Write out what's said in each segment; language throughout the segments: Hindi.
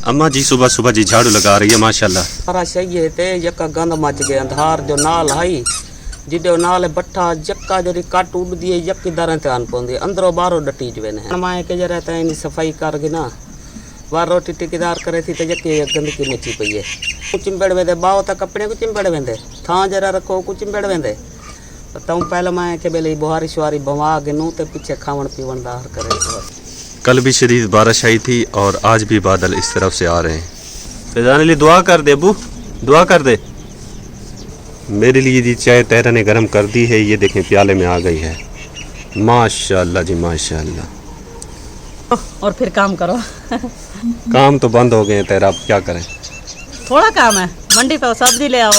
अम्मा जी सुबह सुबह जी झाड़ू लगा रही है माशाल्लाह। सारा सही है ते यका गंद मच गए अंधार जो नाल है जिदे नाल बट्ठा जक्का जरी काट उड़ दिए यकी दर ध्यान पौंदी अंदरों बाहरों डटी जवे ने माए के जरा ते इनी सफाई कर के ना बार रोटी टिकदार करे थी ते यके गंदगी मची पई है कुछ चिंबड़ वेंदे बाव तक कपड़े को चिंबड़ वेंदे थां जरा रखो कुछ चिंबड़ वेंदे तू पहले माए के बेले बुहारी शुहारी बवा के नू ते पीछे खावण पीवण दार करे। कल भी शदीद बारिश आई थी और आज भी बादल इस तरफ से आ रहे हैं। फैजान अली दुआ कर दे अबू, दुआ कर दे। मेरे लिए जी चाय तहरा ने गर्म कर दी है, ये देखें प्याले में आ गई है। माशाल्लाह जी माशाल्लाह। और फिर काम करो। काम तो बंद हो गए हैं तहरा, अब क्या करें। थोड़ा काम है, मंडी पे सब्जी ले आओ,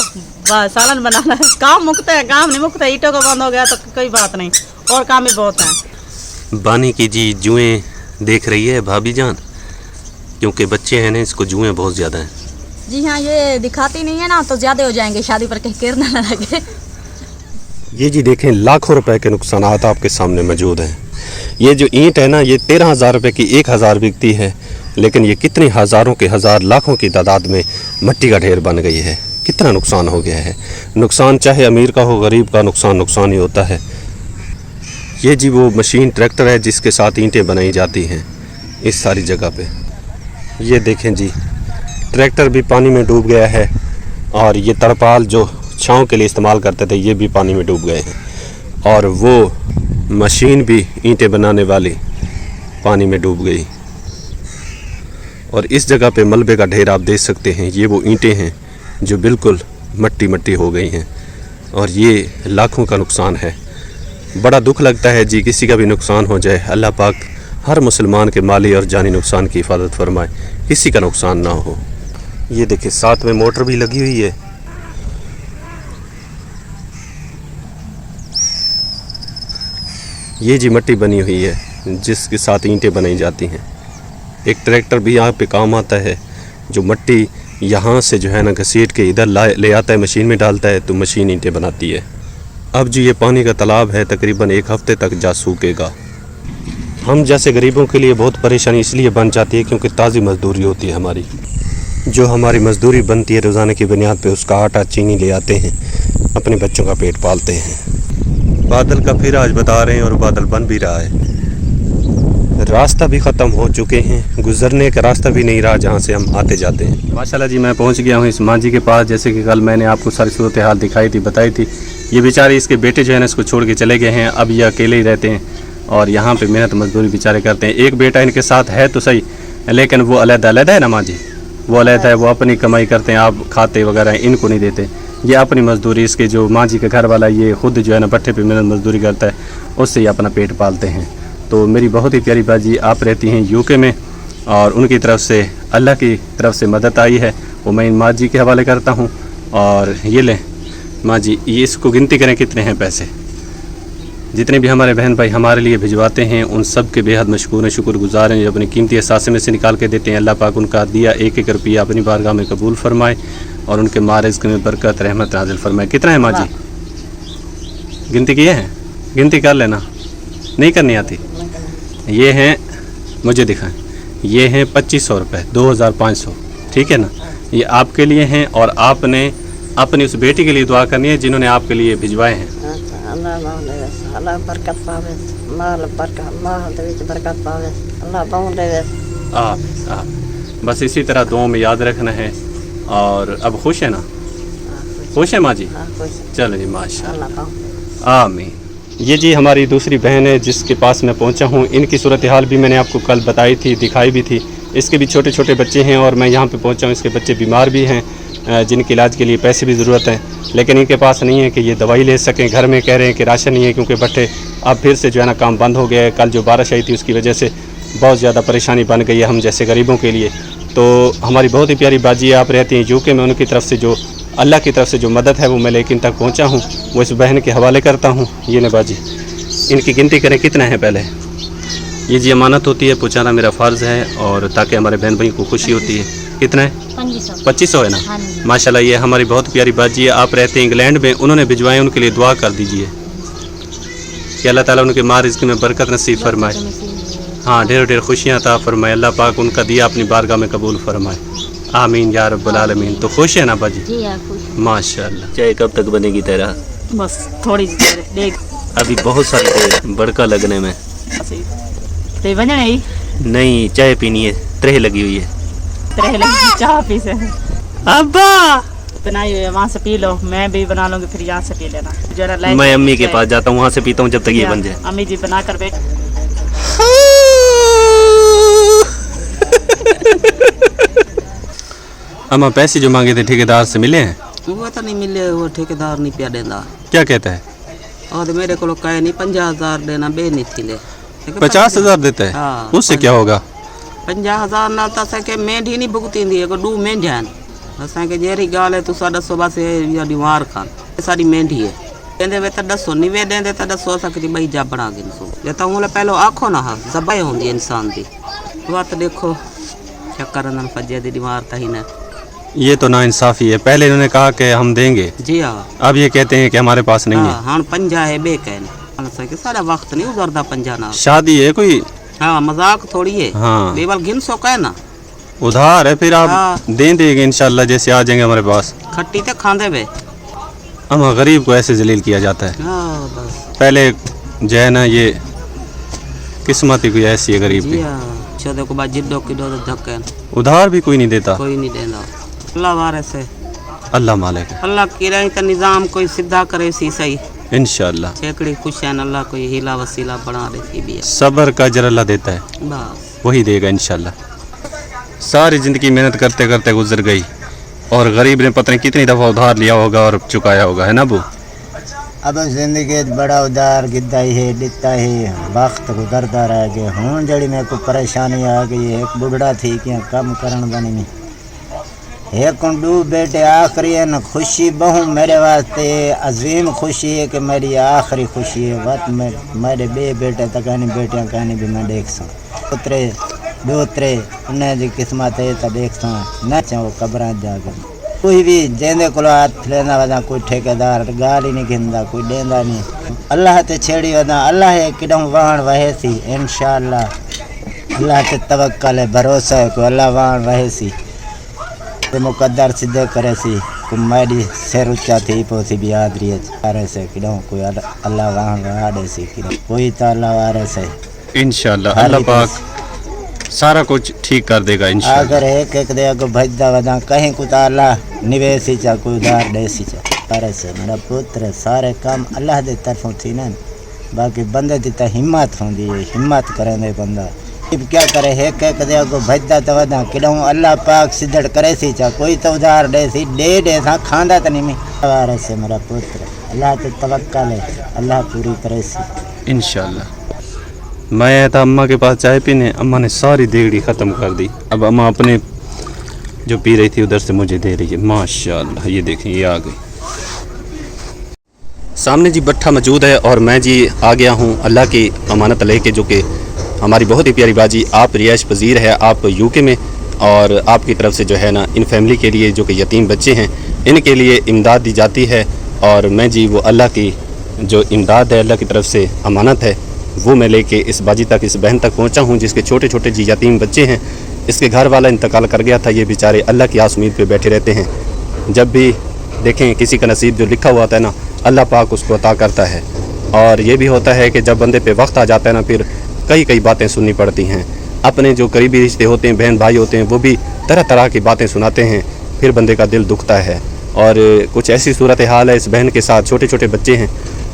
सालन बनाना है। काम मुकता है, काम नहीं मुकता। ईंटों का बंद हो गया तो कोई बात नहीं, और काम भी बहुत है। बानी की जी जुएं देख रही है भाभी जान, क्योंकि बच्चे हैं ना, इसको जुएं बहुत ज़्यादा हैं। जी हाँ, ये दिखाती नहीं है ना तो ज़्यादा हो जाएंगे, शादी पर कहीं गिरने न लगे। ये जी देखें लाखों रुपए के नुकसान आपके सामने मौजूद हैं। ये जो ईंट है ना, ये 13,000 रुपये की 1,000 बिकती है, लेकिन ये कितनी हज़ारों के हज़ार लाखों की तादाद में मिट्टी का ढेर बन गई है। कितना नुकसान हो गया है। नुकसान चाहे अमीर का हो गरीब का, नुकसान नुकसान ही होता है। ये जी वो मशीन ट्रैक्टर है जिसके साथ ईंटें बनाई जाती हैं इस सारी जगह पे। ये देखें जी ट्रैक्टर भी पानी में डूब गया है, और ये तरपाल जो छांव के लिए इस्तेमाल करते थे ये भी पानी में डूब गए हैं, और वो मशीन भी ईंटें बनाने वाली पानी में डूब गई। और इस जगह पे मलबे का ढेर आप देख सकते हैं। ये वो ईंटें हैं जो बिल्कुल मट्टी मट्टी हो गई हैं, और ये लाखों का नुकसान है। बड़ा दुख लगता है जी, किसी का भी नुकसान हो जाए। अल्लाह पाक हर मुसलमान के माली और जानी नुकसान की हिफाजत फरमाए, किसी का नुकसान ना हो। ये देखिए साथ में मोटर भी लगी हुई है। ये जी मिट्टी बनी हुई है जिसके साथ ईंटें बनाई जाती हैं। एक ट्रैक्टर भी यहाँ पे काम आता है जो मिट्टी यहाँ से जो है ना घसीट के इधर ले आता है, मशीन में डालता है तो मशीन ईंटें बनाती है। अब जो ये पानी का तालाब है तकरीबन 1 हफ्ते तक जा सूखेगा। हम जैसे गरीबों के लिए बहुत परेशानी इसलिए बन जाती है क्योंकि ताज़ी मजदूरी होती है हमारी। जो हमारी मजदूरी बनती है रोज़ाना की बुनियाद पे, उसका आटा चीनी ले आते हैं, अपने बच्चों का पेट पालते हैं। बादल का फिर आज बता रहे हैं और बादल बन भी रहा है। रास्ता भी ख़त्म हो चुके हैं, गुजरने का रास्ता भी नहीं रहा जहाँ से हम आते जाते हैं। माशाल्लाह जी मैं पहुँच गया हूँ इस माँ जी के पास। जैसे कि कल मैंने आपको सारी सूरत हाल दिखाई थी, बताई थी। ये बेचारे इसके बेटे जो है ना इसको छोड़ के चले गए हैं, अब ये अकेले ही रहते हैं और यहाँ पे मेहनत मजदूरी बेचारे करते हैं। एक बेटा इनके साथ है तो सही, लेकिन वो अलग-अलग है ना माँ जी, वो अलग है, वो अपनी कमाई करते हैं, आप खाते वगैरह इनको नहीं देते। ये अपनी मजदूरी, इसके जो माँ जी का घर वाला ये खुद जो है ना भट्ठे पे मेहनत मजदूरी करता है, उससे ही अपना पेट पालते हैं। तो मेरी बहुत ही प्यारी बाजी आप रहती हैं यूके में, और उनकी तरफ से अल्लाह की तरफ से मदद आई है, वो मैं इन माँ जी के हवाले करता हूँ। और ये लें माँ जी, ये इसको गिनती करें कितने हैं पैसे। जितने भी हमारे बहन भाई हमारे लिए भिजवाते हैं उन सब के बेहद मशकूर हैं, शुक्रगुजार हैं, जो अपनी कीमती एहसास में से निकाल के देते हैं। अल्लाह पाक उनका दिया 1-1 रुपया अपनी बारगाह में कबूल फरमाए और उनके मारिज़्क़ में बरकत रहमत नाज़िल फरमाए। कितना है माँ जी, गिनती किए हैं? गिनती कर लेना, नहीं करनी आती। ये हैं, मुझे दिखाएं, ये हैं 2500 रुपये, 2500, ठीक है ना। ये आपके लिए हैं और आपने अपनी उस बेटी के लिए दुआ करनी है जिन्होंने आपके लिए भिजवाए हैं। अल्लाह बरकत पावे, माल बरकत, माल दे विच बरकत पावे, अल्लाह बाउं देवे। बस इसी तरह दुआ में याद रखना है। और अब खुश है ना? खुश है माँ जी? चलो जी माशाअल्लाह, आमीन। ये जी हमारी दूसरी बहन है जिसके पास मैं पहुंचा हूं। इनकी सूरत हाल भी मैंने आपको कल बताई थी, दिखाई भी थी। इसके भी छोटे छोटे बच्चे हैं और मैं यहाँ पे पहुंचा हूँ। इसके बच्चे बीमार भी हैं जिनके इलाज के लिए पैसे भी ज़रूरत है, लेकिन इनके पास नहीं है कि ये दवाई ले सकें। घर में कह रहे हैं कि राशन नहीं है क्योंकि भट्टे अब फिर से जो है ना काम बंद हो गया है। कल जो बारिश आई थी उसकी वजह से बहुत ज़्यादा परेशानी बन गई है हम जैसे गरीबों के लिए। तो हमारी बहुत ही प्यारी बाजी आप रहती हैं यूके में, उनकी तरफ से जो अल्लाह की तरफ से जो मदद है वो मैं लेकिन तक पहुँचा हूँ, वो इस बहन के हवाले करता हूँ। ये ने बाजी, इनकी गिनती करें कितना है पहले। ये जी अमानत होती है, पहुँचाना मेरा फ़र्ज़ है, और ताकि हमारे बहन भाई को खुशी होती है। कितना है? 2500 है ना। माशाल्लाह ये हमारी बहुत प्यारी बाजी है। आप रहते हैं इंग्लैंड में, उन्होंने भिजवाए, उनके लिए दुआ कर दीजिए कि अल्लाह ताला उनके माँ रिज़्क़ में बरकत नसीब फरमाए। हाँ ढेर ढेर खुशियाँ अता फरमाए। अल्लाह पाक उनका दिया अपनी बारगाह में कबूल फरमाए। आमीन या रब्बुल आलमीन। तो खुश है ना बाजी? जी हाँ खुश। माशाल्लाह। चाय कब तक बनेगी तेरा? बस थोड़ी देर देख अभी बहुत सारी देर है, बड़का लगने में। ते बने नहीं नहीं, चाय पीनी है, त्रेह लगी हुई है। तरह लगी चाह पी से अब्बा बनाई हुई है, वहाँ से पी लो, मैं भी बना लूंगी, फिर यहाँ से पी लेना जरा लाइट। मैं अम्मी के पास जाता हूँ, वहाँ से पीता हूँ जब तक ये बन जाए। अम्मी जी बना कर बैठ। अम्मा पैसे जो मांगे थे ठेकेदार से मिले हैं? वो तो नहीं मिले, वो ठेकेदार नहीं पिया देना। क्या कहता है? और मेरे को कहे नहीं 50,000 देना, बे नहीं थी ले। 50,000 देता है? हाँ, उससे क्या होगा? 50,000 नाल तो असांखे मेंढी नहीं भुगती दी, को 2 मेंढियां आहिनि। असांखे जहिड़ी ॻाल्हि है, तुसां ॾसो बसि इहा ॾींवार खान साडी मेंढी है कहंदे वे त ॾसो, निवे ॾेंदे त ॾसो, असांखे भाई जाबड़ा गिनसो या त हूं पहलो आखो ना हा ज़बाई होंदी इंसान दी। वत देखो चक्कर अंदर फजे दी ॾींवार त ही न। ये तो नाइंसाफ़ी है। पहले इन्होंने कहा कि हम देंगे, जी हाँ, अब ये कहते हैं कि हमारे पास नहीं है। हाँ 50 है बे कहन, असांखे सारा वक्त नहीं गुजरदा 50 नाल। शादी है कोई? हाँ मजाक थोड़ी है। हाँ। बेवल गिनसो कहे ना, उधार है, फिर आप हाँ। दे देंगे इंशाल्लाह जैसे आ जाएंगे हमारे पास। खट्टी तो खांदे बे। हम गरीब को ऐसे जलील किया जाता है। हाँ बस। पहले जो है ना, ये किस्मत ही कोई ऐसी है गरीब जी की। हाँ, चौदह को बाद जिद्दो किडो धक्के उधार भी कोई नहीं देता। कोई नहीं देना। अल्लाह वारे से अल्लाह मालिक है। अल्लाह की रही तो निज़ाम कोई सीधा करे सी सही। इंशाल्लाह छेकड़ी खुश है, अल्लाह कोई हीला वसीला बना दे सी भी है। सब्र का अजर अल्लाह देता है, बस वही देगा इंशाल्लाह। सारी ज़िंदगी मेहनत करते करते गुजर गई और गरीब ने पता नहीं कितनी दफ़ा उधार लिया होगा और चुकाया होगा, है ना बू? अब जिंदगी बड़ा उधार गिद्दा ही है, दिता है, वक्त गुजरता रह गया। हूँ जड़ी मेरे को परेशानी आ गई। एक बुढ़ा थी कि कम करण बनी नहीं, एक 2 बेटे आखिरी है न। खुशी बहु मेरे वास्ते अजीम खुशी है कि मेरी आखिरी खुशी है। वत में मेरे 2 बेटे तक बेटियां कहनी भी मैं देख सा उतरे 2-3 उन्हें जी किस्मत है तो देख सा न चाहो कब्र जाकर। कोई भी जेंदे को हाथ लेना वदा, कोई ठेकेदार गाल ही नहीं गिंदा, कोई देंदा नहीं। अल्लाह ते छेड़ी वदा, अल्लाह है किडों वाहन वहे सी इंशाअल्लाह। अल्लाह ते तवक्कल है, भरोसा है को अल्लाह वाहन वहे सी ते मुकद्दर सीधे करे सी। कुमारी सिर ऊंचा थी पोसी भी आदरी है से किडों कोई अल्लाह वाहन वाड़े सी किडों कोई तो अल्लाह वारे से इंशाल्लाह अल्लाह पाक सारा कुछ ठीक कर देगा इंशाल्लाह। अगर एक दे को भजदा वदा कहीं को अल्लाह निवेसी चा कोई उधार देसी चा करे से। मेरा पुत्र सारे काम अल्लाह दे तरफों थी ना, बाकी बंदे दी तो हिम्मत होंदी है, हिम्मत करे दे बंदा। अब क्या करे, एक दे को भजदा तो वदा किडों अल्लाह पाक सिद्धड़ करे सी चा कोई तो उधार देसी दे सा खांदा तो नहीं। वारे से मेरा पुत्र अल्लाह ते तवक्कल है, अल्लाह पूरी करे सी इंशाल्लाह। मैं आया था अम्मा के पास चाय पीने, अम्मा ने सारी देगड़ी ख़त्म कर दी। अब अम्मा अपने जो पी रही थी उधर से मुझे दे रही है। माशाल्लाह, ये देखें ये आ गई सामने जी, भट्ठा मौजूद है और मैं जी आ गया हूँ अल्लाह की अमानत लेके, जो कि हमारी बहुत ही प्यारी बाजी आप रिहाइश पजीर है, आप यूके में, और आपकी तरफ से जो है ना इन फैमिली के लिए जो कि यतीम बच्चे हैं इनके लिए इमदाद दी जाती है। और मैं जी वो अल्लाह की जो इमदाद है, अल्लाह की तरफ से अमानत है, वो मैं लेके इस बाजी तक, इस बहन तक पहुंचा हूं जिसके छोटे छोटे जी यतीम बच्चे हैं। इसके घर वाला इंतकाल कर गया था, ये बेचारे अल्लाह की आस उम्मीद पे बैठे रहते हैं। जब भी देखें किसी का नसीब जो लिखा हुआ था ना, अल्लाह पाक उसको अता करता है। और ये भी होता है कि जब बंदे पे वक्त आ जाता है ना, फिर कई बातें सुननी पड़ती हैं। अपने जो करीबी रिश्ते होते हैं, बहन भाई होते हैं, वो भी तरह तरह की बातें सुनाते हैं, फिर बंदे का दिल दुखता है। और कुछ ऐसी सूरत हाल है इस बहन के साथ, छोटे छोटे बच्चे हैं।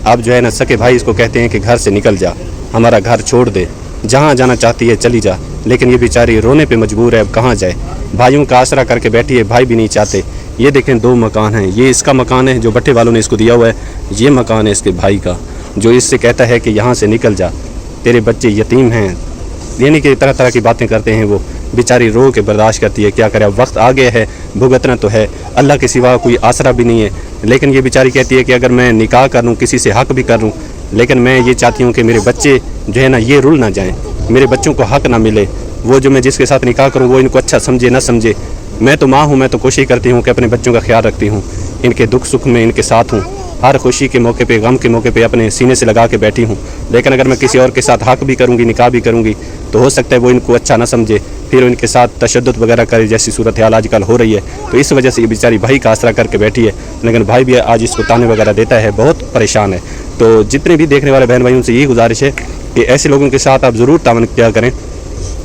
अब जो है ना सके भाई इसको कहते हैं कि घर से निकल जा, हमारा घर छोड़ दे, जहाँ जाना चाहती है चली जा, लेकिन ये बेचारी रोने पे मजबूर है, अब कहाँ जाए। भाइयों का आसरा करके बैठी है, भाई भी नहीं चाहते। ये देखें 2 मकान हैं, ये इसका मकान है जो भट्टे वालों ने इसको दिया हुआ है, ये मकान है इसके भाई का जो इससे कहता है कि यहाँ से निकल जा, तेरे बच्चे यतीम हैं, यानी कि तरह तरह की बातें करते हैं। वो बेचारी रो के बर्दाश्त करती है, क्या करे, अब वक्त आ गया है, भुगतना तो है, अल्लाह के सिवा कोई आसरा भी नहीं है। लेकिन ये बेचारी कहती है कि अगर मैं निकाह कर लूँ, किसी से हक भी कर लूँ, लेकिन मैं ये चाहती हूँ कि मेरे बच्चे जो है ना ये रुल ना जाएं, मेरे बच्चों को हक ना मिले। वो जो मैं जिसके साथ निकाह करूँ वो इनको अच्छा समझे ना समझे। मैं तो माँ हूँ, मैं तो कोशिश करती हूँ कि अपने बच्चों का ख्याल रखती हूँ, इनके दुख सुख में इनके साथ हूँ, हर खुशी के मौके पे, गम के मौके पे अपने सीने से लगा के बैठी हूँ। लेकिन अगर मैं किसी और के साथ हक भी करूँगी, निकाह भी करूँगी, तो हो सकता है वो इनको अच्छा ना समझे, फिर इनके साथ तशद्दुद वगैरह करे, जैसी सूरत हाल आजकल हो रही है। तो इस वजह से ये बेचारी भाई का आसरा करके बैठी है, लेकिन भाई भी आज इसको ताने वगैरह देता है, बहुत परेशान है। तो जितने भी देखने वाले बहन भाइयों से यही गुजारिश है कि ऐसे लोगों के साथ आप ज़रूर तावन किया करें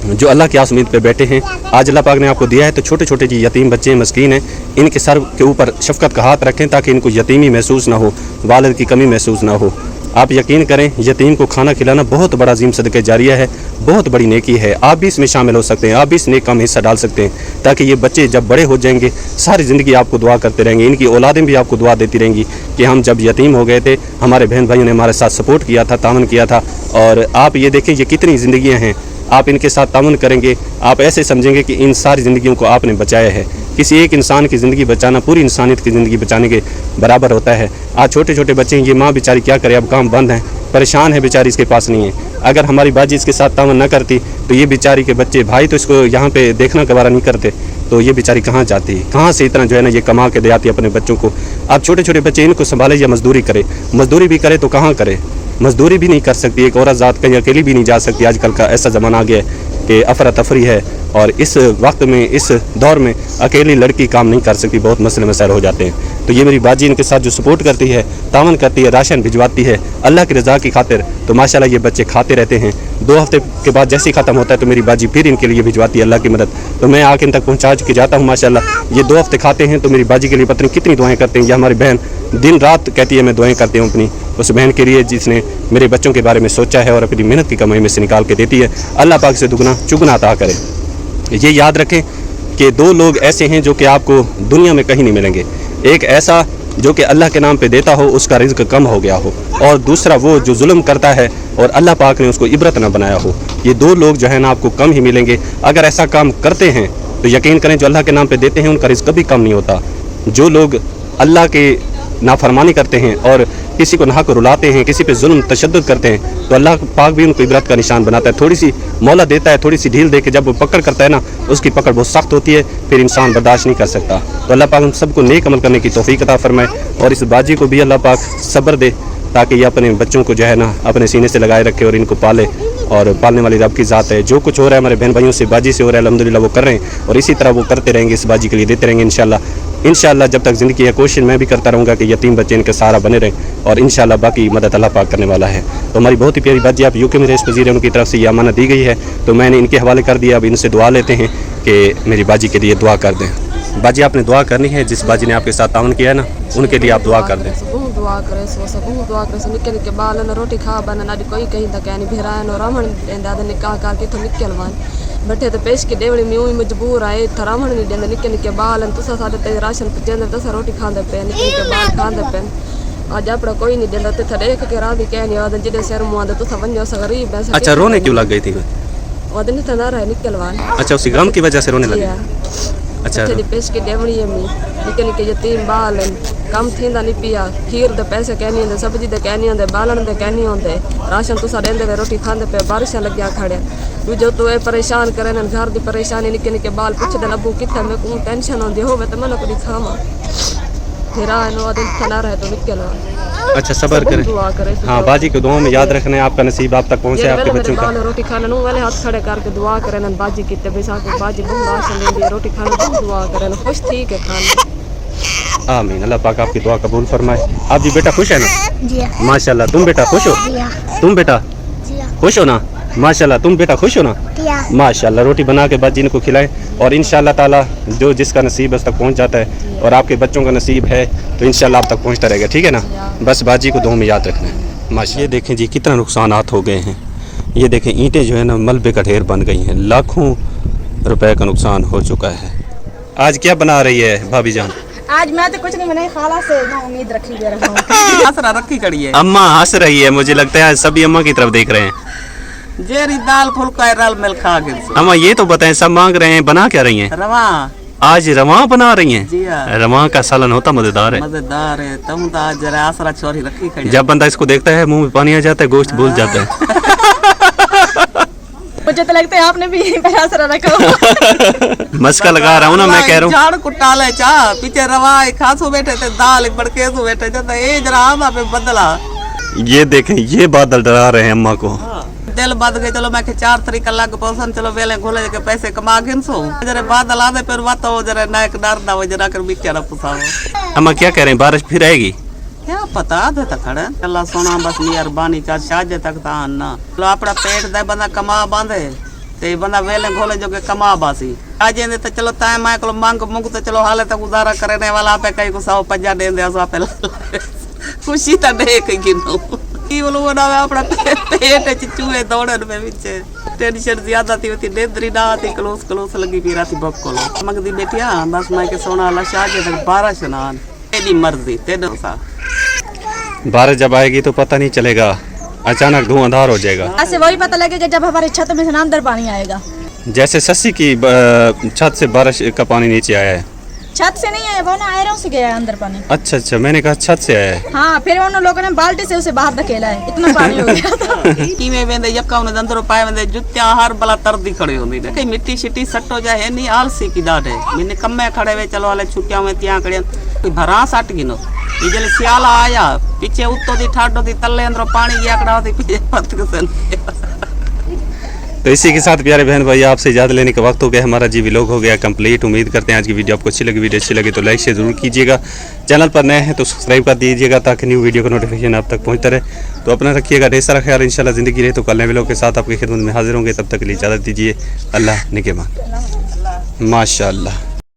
जो अल्लाह की आस उम्मीद पे बैठे हैं। आज अल्लाह पाक ने आपको दिया है तो छोटे छोटे जी यतीम बच्चे मस्कीन हैं, इनके सर के ऊपर शफकत का हाथ रखें ताकि इनको यतीमी महसूस ना हो, वालिद की कमी महसूस ना हो। आप यकीन करें, यतीम को खाना खिलाना बहुत बड़ा अजीम सदक़े जारिया है, बहुत बड़ी नेकी है। आप भी इसमें शामिल हो सकते हैं, आप भी इस नेक काम में हिस्सा डाल सकते हैं, ताकि ये बच्चे जब बड़े हो जाएंगे सारी ज़िंदगी आपको दुआ करते रहेंगे, इनकी औलादें भी आपको दुआ देती रहेंगी कि हम जब यतीम हो गए थे हमारे बहन भाइयों ने हमारे साथ सपोर्ट किया था, तावन किया था। और आप ये देखें ये कितनी ज़िंदगियाँ हैं, आप इनके साथ तावन करेंगे, आप ऐसे समझेंगे कि इन सारी ज़िंदगियों को आपने बचाया है। किसी एक इंसान की ज़िंदगी बचाना पूरी इंसानियत की ज़िंदगी बचाने के बराबर होता है। आज छोटे छोटे बच्चे हैं, ये माँ बेचारी क्या करे, अब काम बंद हैं, परेशान है बेचारी, इसके पास नहीं है। अगर हमारी बाजी इसके साथ तावन न करती तो ये बेचारी के बच्चे, भाई तो इसको यहाँ पे देखना गवारा नहीं करते, तो ये बेचारी कहाँ जाती, कहाँ से इतना जो है ना ये कमा के दे आती अपने बच्चों को। अब छोटे छोटे बच्चे इनको संभाले या मजदूरी करे, मजदूरी भी करे तो कहाँ करे, मजदूरी भी नहीं कर सकती, एक औरत ज़ात कहीं अकेली भी नहीं जा सकती। आजकल का ऐसा ज़माना आ गया है कि अफरा तफरी है, और इस वक्त में, इस दौर में अकेली लड़की काम नहीं कर सकती, बहुत मसले मसाइल हो जाते हैं। तो ये मेरी बाजी इनके साथ जो सपोर्ट करती है, तावन करती है, राशन भिजवाती है अल्लाह की रज़ा की खातिर, तो माशाल्लाह ये बच्चे खाते रहते हैं। 2 हफ्ते के बाद जैसे ही ख़त्म होता है तो मेरी बाजी फिर इनके लिए भिजवाती है अल्लाह की मदद, तो मैं आके इन तक पहुँचा के जाता हूँ। माशाल्लाह ये 2 हफ्ते खाते हैं तो मेरी बाजी के लिए पता नहीं कितनी दुआएँ करते हैं। ये हमारी बहन दिन रात कहती है मैं दुआएँ करती हूँ अपनी उस बहन के लिए जिसने मेरे बच्चों के बारे में सोचा है और अपनी मेहनत की कमाई में से निकाल के देती है। अल्लाह पाक से दुगना चुगना अता करे। ये याद रखें कि 2 लोग ऐसे हैं जो कि आपको दुनिया में कहीं नहीं मिलेंगे। एक ऐसा जो कि अल्लाह के नाम पे देता हो, उसका रिज़्क कम हो गया हो, और दूसरा वो जो जुल्म करता है और अल्लाह पाक ने उसको इबरत ना बनाया हो। ये 2 लोग जो है ना आपको कम ही मिलेंगे। अगर ऐसा काम करते हैं तो यकीन करें जो अल्लाह के नाम पे देते हैं उनका रिज़्क कभी कम नहीं होता। जो लोग अल्लाह के नाफरमानी करते हैं और किसी को नाहक रुलाते हैं, किसी पे जुल्म तशद्दुद करते हैं, तो अल्लाह पाक भी उनको इबरत का निशान बनाता है। थोड़ी सी मौला देता है, थोड़ी सी ढील दे के जब वो पकड़ करता है ना, उसकी पकड़ बहुत सख्त होती है, फिर इंसान बर्दाश्त नहीं कर सकता। तो अल्लाह पाक हम सबको नेक अमल करने की तौफीक अता फरमाए, और इस बाजी को भी अल्लाह पाक सब्र दे ताकि ये अपने बच्चों को जो है ना अपने सीने से लगाए रखे और इनको पाले, और पालने वाली रब की ज़ात है। जो कुछ हो रहा है हमारे बहन भाइयों से बाजी से हो रहा है, अल्हम्दुलिल्लाह वो कर रहे हैं, और इसी तरह वो करते रहेंगे, इस बाजी के लिए देते रहेंगे इंशाअल्लाह। जब तक ज़िंदगी है कोशिश मैं भी करता रहूँगा कि यतीम बच्चे इनके सहारा बने रहें, और इंशाअल्लाह बाकी मदद अल्लाह पाक करने वाला है। तो हमारी बहुत ही प्यारी बाजी, आप यूके में रईस वज़ीर हैं, उनकी तरफ से ये अमानत दी गई है, तो मैंने इनके हवाले कर दिया। अब इनसे दुआ लेते हैं कि मेरी बाजी के लिए दुआ कर दें। बाजी आपने दुआ करनी है, जिस बाजी ने आपके साथ तावन किया है ना, उनके लिए आप दुआ कर दें। दुआ करे दुआ करे निक्के निक्के बाल रोटी खा बन अॼु कोई कहीं तक यानी भिरायन और रामण ॾींदा निकाह करके तो निकल वन बठे तो पेश के डेवड़ी में ही मजबूर आए थ रामण नहीं ॾींदा निक्के निक्के बाल तुसा साडे ते राशन पुॼंदे तुसा रोटी खांदे पे निक्के निक्के बाल खांदे पे अॼु अपना कोई नहीं ॾींदा ते देख के रांदी कहनी आदन जिदे सिर मुंह आदे तुसा वञो सा गरीब है। अच्छा, रोने क्यों लग गई थी? वदन त ना रहे निकल वन। अच्छा, उसी गम की वजह से रोने लगी? अच्छा, पेश के डेवड़ी में निक्के निक्के यतीम बाल कम थींदा नहीं पिया, खीर दे पैसे कहनी होंदे, सब्जी दे कहनी होंदे, बालन दे कहनी होंदे, राशन तुसा देंदे वे रोटी खांदे पे, बारिशां लग्या खड़े दूजो तो ये परेशान करे न घर दी परेशानी निक्के निक्के बाल पुछदे अबू किथे मैं को टेंशन होंदी होवे तो मैं को खावा फिर आनो दिन थना रहे तो निकल। अच्छा, सब्र करे। हाँ, बाजी को दुआ में याद रखना है, आपका नसीब आप तक पहुंचे, आपके बच्चों का। रोटी खाने नु वाले हाथ खड़े करके दुआ करे न बाजी किते बेसा को बाजी बहुत राशन दे रोटी खाने दुआ करे न खुश ठीक है खाने। आमीन, अल्लाह पाक आपकी दुआ कबूल फरमाए। आप जी बेटा खुश है ना? जी माशाल्लाह। तुम बेटा खुश हो? तुम बेटा खुश हो ना? माशाल्लाह। तुम बेटा खुश हो ना? माशाल्लाह। रोटी बना के बाजी को खिलाएं, और इंशाल्लाह ताला जो जिसका नसीब उस तक पहुंच जाता है, और आपके बच्चों का नसीब है तो इंशाल्लाह आप तक पहुंचता रहेगा, ठीक है ना? बस बाजी को दुआ में याद रखना है। माशा, ये देखें जी कितना नुकसानात हो गए हैं। ये देखें ईंटें जो है ना मलबे का ढेर बन गई हैं, लाखों रुपए का नुकसान हो चुका है। आज क्या बना रही है भाभी जान? आज मैं तो कुछ नहीं बनाई, खाला से मैं उम्मीद रखी दे रहा हूँ। आसरा रखी कड़ी है। अम्मा हंस रही है, मुझे लगता है सभी अम्मा की तरफ देख रहे हैं। जेरी दाल फुल्का रल मिल खा गए। अम्मा ये तो बताएं, सब मांग रहे हैं, बना क्या रही हैं? रवा। आज रवा बना रही हैं? जी हाँ। रवा का सालन होता मजेदार है। मजेदार है। तुम तो आज जरा आसरा छोरी रखी खड़ी। जब बंदा इसको देखता है मुंह में पानी आ जाता है, गोश्त भूल जाता है। मुझे तो लगता है आपने भी यहीं पर आसरा रखा। मस्का लगा रहा हूँ ना, मैं कह रहा हूँ। झाड़ कुटा ले चा पीछे रवाई खासो बैठे थे दाल बड़के सो बैठे थे ए जरा आमा पे बदला। ये देखें, ये बादल डरा रहे हैं अम्मा को। दिल बद गए चलो मैं 4 तरीका लग पौसन चलो वेले घोले के पैसे कमा गिन सो जरा बादल आदे फिर बात हो जरा नायक डर ना हो जरा कर बिचारा पुसाओ। अम्मा क्या कह रहे हैं, बारिश फिर आएगी? क्या पता दे तक खड़े अल्लाह सोना बस मेहरबानी चा शाजे तक ता ना लो अपना पेट दे बंदा कमा बांधे ते बंदा वेले घोले जो के कमा बासी आजे ने तो चलो ताए माय को मांग मुंग तो चलो हाले तक गुजारा करने वाला पे कई को 150 दे दे सो पे खुशी ता देख गिनो की बोलो ना अपना पेट चूहे दौड़न में पीछे टेंशन ज्यादा थी होती नेंद्री ना आती क्लोस लगी पी राती बक को मगदी बेटिया बस मैं के सोना ला शाजे तक 12 स्नान तेरी मर्जी तेनो सा। बारिश जब आएगी तो पता नहीं चलेगा, अचानक धुआंधार हो जाएगा। ऐसे वही पता लगेगा जब हमारे छत में से ना अंदर पानी आएगा। जैसे सस्सी की छत से बारिश का पानी नीचे आया है। छत से नहीं आया, वो ना आयरों से गया है अंदर पानी। अच्छा, मैंने कहा छत से आया है। हाँ, फिर उन लोगों ने बाल्टी से उसे बाहर धकेला है, इतना पानी हो गया था। किवें वेंदे यक्का उन अंदर पाए वेंदे जुत्तियां हर बला तरदी खड़ी होंदी ने कई मिट्टी शिट्टी सट्टो जाए नहीं आलसी की डाडे मैंने कम्मे खड़े वे चलो वाले छुट्टियां में तियां खड़े कोई भरा सट गिनो ये जले सियाला आया पीछे उत्तो दी ठाडो दी तल्ले अंदर पानी गया कड़ा होती पीछे पत कसन। तो इसी के साथ प्यारे बहन भाई आपसे इजाज़त लेने का वक्त हो गया, हमारा जी व्लॉग हो गया कंप्लीट। उम्मीद करते हैं आज की वीडियो आपको अच्छी लगी। वीडियो अच्छी लगी तो लाइक शेयर जरूर कीजिएगा, चैनल पर नए हैं तो सब्सक्राइब कर दीजिएगा ताकि न्यू वीडियो का नोटिफिकेशन आप तक पहुंचता रहे। तो अपना रखिएगा ढेर सारा ख्याल, इंशाल्लाह ज़िंदगी रहे तो कल नए व्लॉग के साथ आपकी खिदमत में हाजिर होंगे। तब तक के लिए इजाज़त दीजिए, अल्लाह निगहबान, माशाअल्लाह।